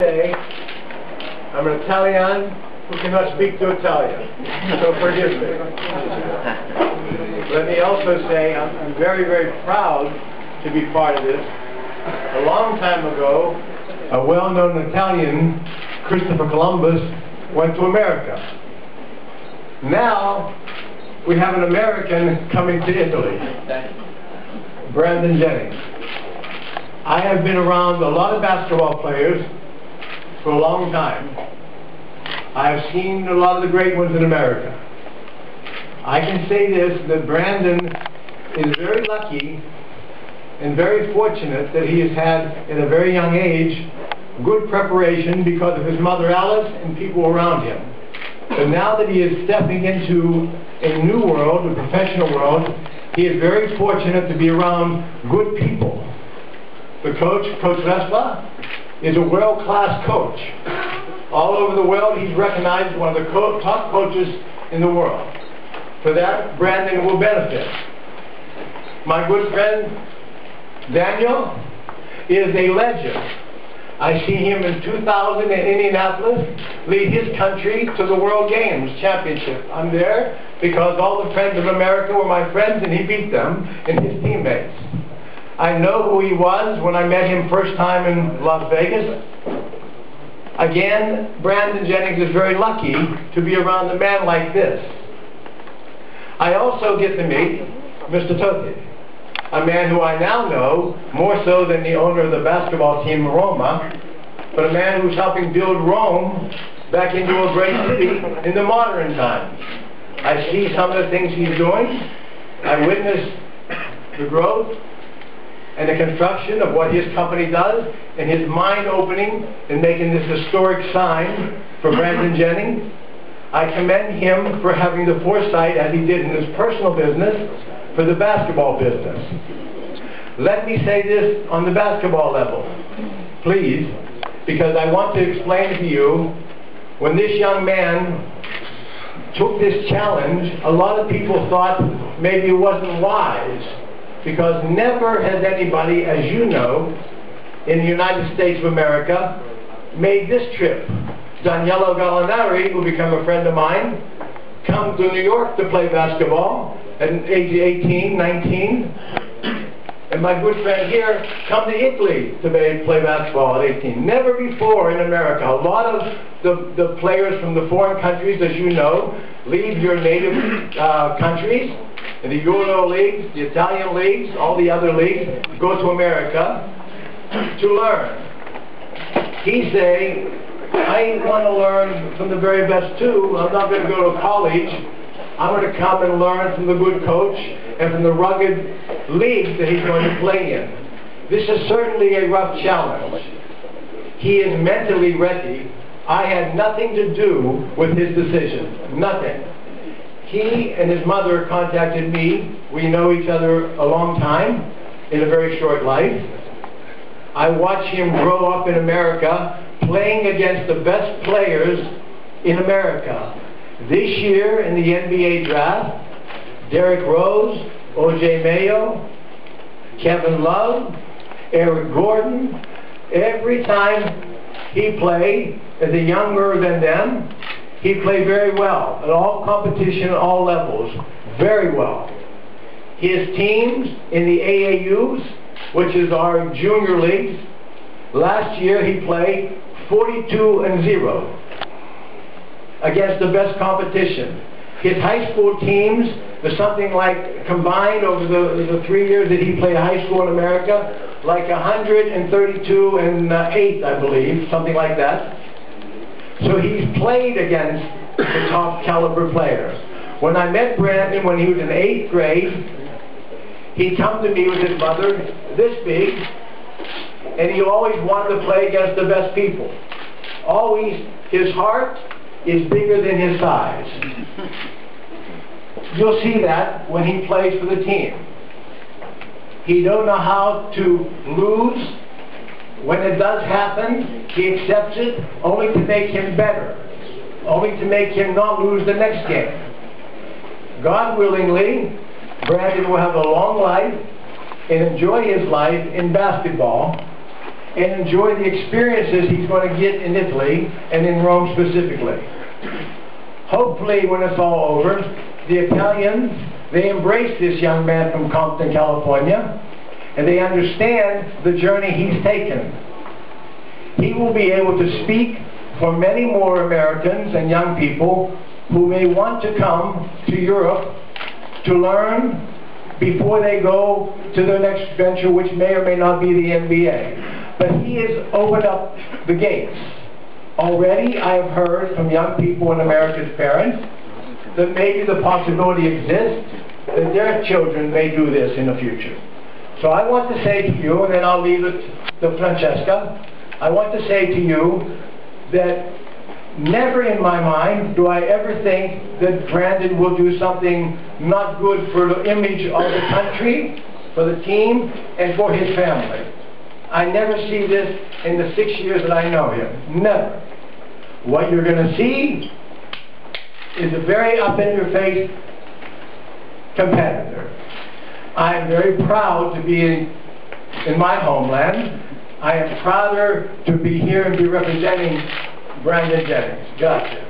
I'm an Italian who cannot speak to Italian, so forgive me. Let me also say I'm very, very proud to be part of this. A long time ago, a well-known Italian, Christopher Columbus, went to America. Now, we have an American coming to Italy, Brandon Jannings. I have been around a lot of basketball players for a long time. I have seen a lot of the great ones in America. I can say this, that Brandon is very lucky and very fortunate that he has had, at a very young age, good preparation because of his mother Alice and people around him. But now that he is stepping into a new world, a professional world, he is very fortunate to be around good people. The coach, Coach Vespa, is a world-class coach. All over the world, he's recognized as one of the top coaches in the world. For that, Brandon will benefit. My good friend, Daniel, is a legend. I see him in 2000 in Indianapolis lead his country to the World Games Championship. I'm there because all the friends of America were my friends and he beat them and his teammates. I know who he was when I met him first time in Las Vegas. Again, Brandon Jennings is very lucky to be around a man like this. I also get to meet Mr. Totti, a man who I now know more so than the owner of the basketball team, Roma, but a man who's helping build Rome back into a great city in the modern times. I see some of the things he's doing. I witness the growth and the construction of what his company does, and his mind opening in making this historic sign for Brandon Jennings. I commend him for having the foresight, as he did in his personal business, for the basketball business. Let me say this on the basketball level, please, because I want to explain to you, when this young man took this challenge, a lot of people thought maybe it wasn't wise, because never has anybody, as you know, in the United States of America, made this trip. Daniele Gallinari, who became a friend of mine, come to New York to play basketball at age 18, 19. And my good friend here come to Italy to play basketball at 18. Never before in America. A lot of the players from the foreign countries, as you know, leave your native countries, and the Euro leagues, the Italian leagues, all the other leagues, go to America to learn. He say, I want to learn from the very best too. I'm not going to go to college. I'm going to come and learn from the good coach and from the rugged leagues that he's going to play in. This is certainly a rough challenge. He is mentally ready. I had nothing to do with his decision. Nothing. He and his mother contacted me. We know each other a long time, in a very short life. I watched him grow up in America, playing against the best players in America. This year in the NBA draft, Derrick Rose, O.J. Mayo, Kevin Love, Eric Gordon, every time he played as a younger than them, he played very well at all competition, at all levels, very well. His teams in the AAUs, which is our junior leagues, last year he played 42-0 against the best competition. His high school teams was something like, combined over the 3 years that he played high school in America, like 132-8, I believe, something like that. So he's played against the top caliber players. When I met Brandon when he was in 8th grade, he'd come to me with his mother, this big, and he always wanted to play against the best people. Always, his heart is bigger than his size. You'll see that when he plays for the team. He don't know how to lose. When it does happen, he accepts it only to make him better, only to make him not lose the next game. God willingly, Brandon will have a long life and enjoy his life in basketball and enjoy the experiences he's going to get in Italy and in Rome specifically. Hopefully, when it's all over, the Italians, they embrace this young man from Compton, California, and they understand the journey he's taken. He will be able to speak for many more Americans and young people who may want to come to Europe to learn before they go to their next venture, which may or may not be the MBA. But he has opened up the gates. Already I have heard from young people and America's parents that maybe the possibility exists that their children may do this in the future. So I want to say to you, and then I'll leave it to Francesca, I want to say to you that never in my mind do I ever think that Brandon will do something not good for the image of the country, for the team, and for his family. I never see this in the 6 years that I know him. Never. What you're going to see is a very up-in-your-face competitor. I am very proud to be in my homeland. I am prouder to be here and be representing Brandon Jannings. Gotcha.